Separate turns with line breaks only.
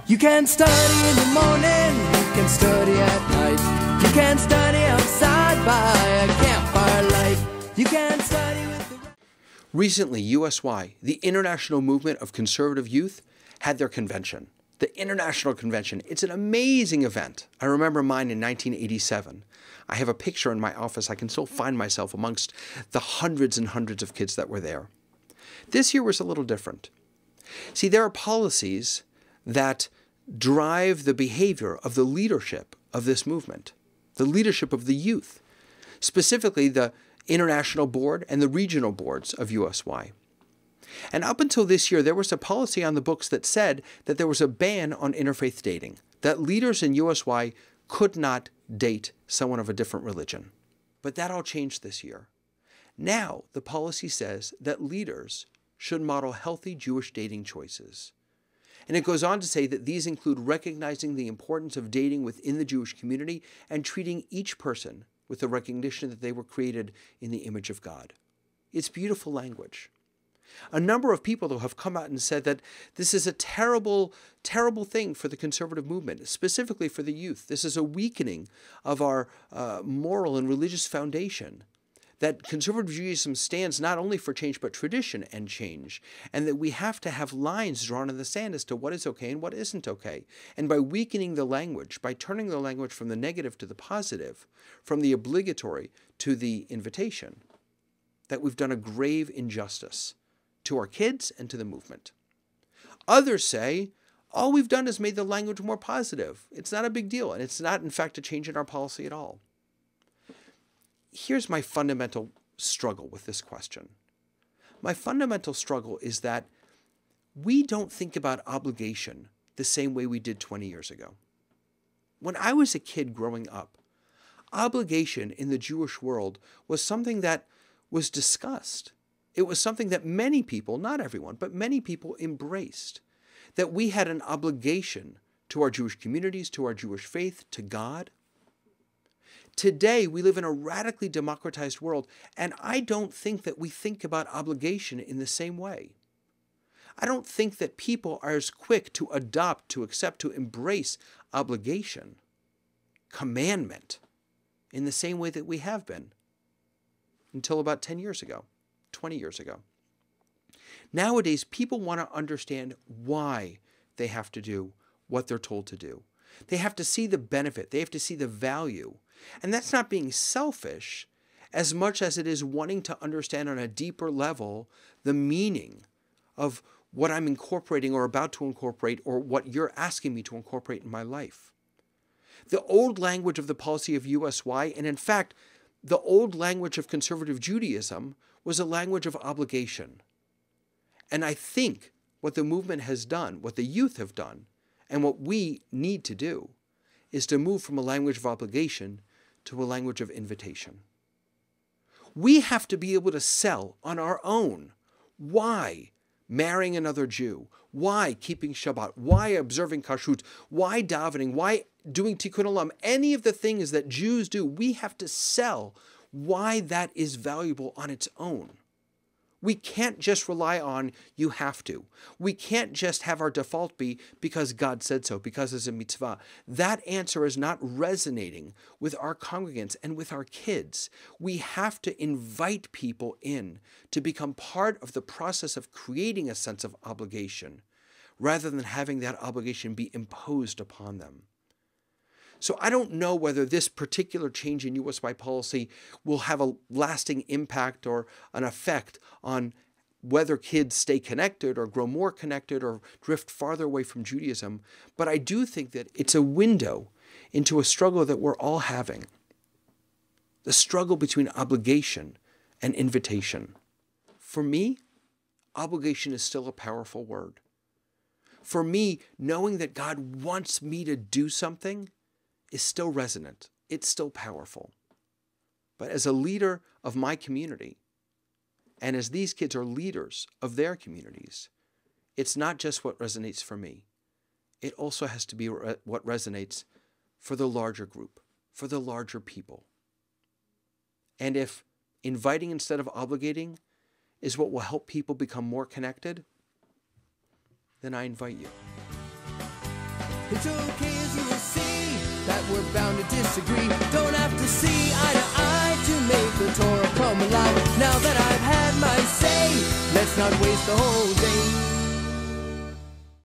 You can study in the morning, you can study at night. You can study outside by a campfire light. You can study with the...
Recently, USY, the International Movement of Conservative Youth, had their convention. The International Convention. It's an amazing event. I remember mine in 1987. I have a picture in my office. I can still find myself amongst the hundreds and hundreds of kids that were there. This year was a little different. See, there are policies that drive the behavior of the leadership of this movement, the leadership of the youth, specifically the international board and the regional boards of USY. And up until this year, there was a policy on the books that said that there was a ban on interfaith dating, that leaders in USY could not date someone of a different religion. But that all changed this year. Now, the policy says that leaders should model healthy Jewish dating choices. And it goes on to say that these include recognizing the importance of dating within the Jewish community and treating each person with the recognition that they were created in the image of God. It's beautiful language. A number of people, though, have come out and said that this is a terrible, terrible thing for the conservative movement, specifically for the youth. This is a weakening of our moral and religious foundation, that conservative Judaism stands not only for change, but tradition and change, and that we have to have lines drawn in the sand as to what is okay and what isn't okay. And by weakening the language, by turning the language from the negative to the positive, from the obligatory to the invitation, that we've done a grave injustice to our kids and to the movement. Others say, all we've done is made the language more positive. It's not a big deal, and it's not, in fact, a change in our policy at all. Here's my fundamental struggle with this question. My fundamental struggle is that we don't think about obligation the same way we did 20 years ago. When I was a kid growing up, obligation in the Jewish world was something that was discussed. It was something that many people, not everyone, but many people embraced, that we had an obligation to our Jewish communities, to our Jewish faith, to God. Today, we live in a radically democratized world, and I don't think that we think about obligation in the same way. I don't think that people are as quick to adopt, to accept, to embrace obligation, commandment, in the same way that we have been until about 10 years ago. 20 years ago. Nowadays, people want to understand why they have to do what they're told to do. They have to see the benefit. They have to see the value. And that's not being selfish as much as it is wanting to understand on a deeper level the meaning of what I'm incorporating or about to incorporate or what you're asking me to incorporate in my life. The old language of the policy of USY, and in fact, the old language of conservative Judaism, was a language of obligation. And I think what the movement has done, what the youth have done, and what we need to do is to move from a language of obligation to a language of invitation. We have to be able to sell on our own why marrying another Jew, why keeping Shabbat, why observing kashrut, why davening, why doing tikkun olam, any of the things that Jews do, we have to sell why that is valuable on its own. We can't just rely on you have to. We can't just have our default be because God said so, because it's a mitzvah. That answer is not resonating with our congregants and with our kids. We have to invite people in to become part of the process of creating a sense of obligation, rather than having that obligation be imposed upon them. So I don't know whether this particular change in USY policy will have a lasting impact or an effect on whether kids stay connected or grow more connected or drift farther away from Judaism. But I do think that it's a window into a struggle that we're all having. The struggle between obligation and invitation. For me, obligation is still a powerful word. For me, knowing that God wants me to do something is still resonant. It's still powerful. But as a leader of my community, and as these kids are leaders of their communities, it's not just what resonates for me. It also has to be what resonates for the larger group, for the larger people. And if inviting instead of obligating is what will help people become more connected, then I invite you.
It's okay, as you will see, that we're bound to disagree. Don't have to see eye to eye to make the Torah come alive. Now that I've had my say, let's not waste the whole day.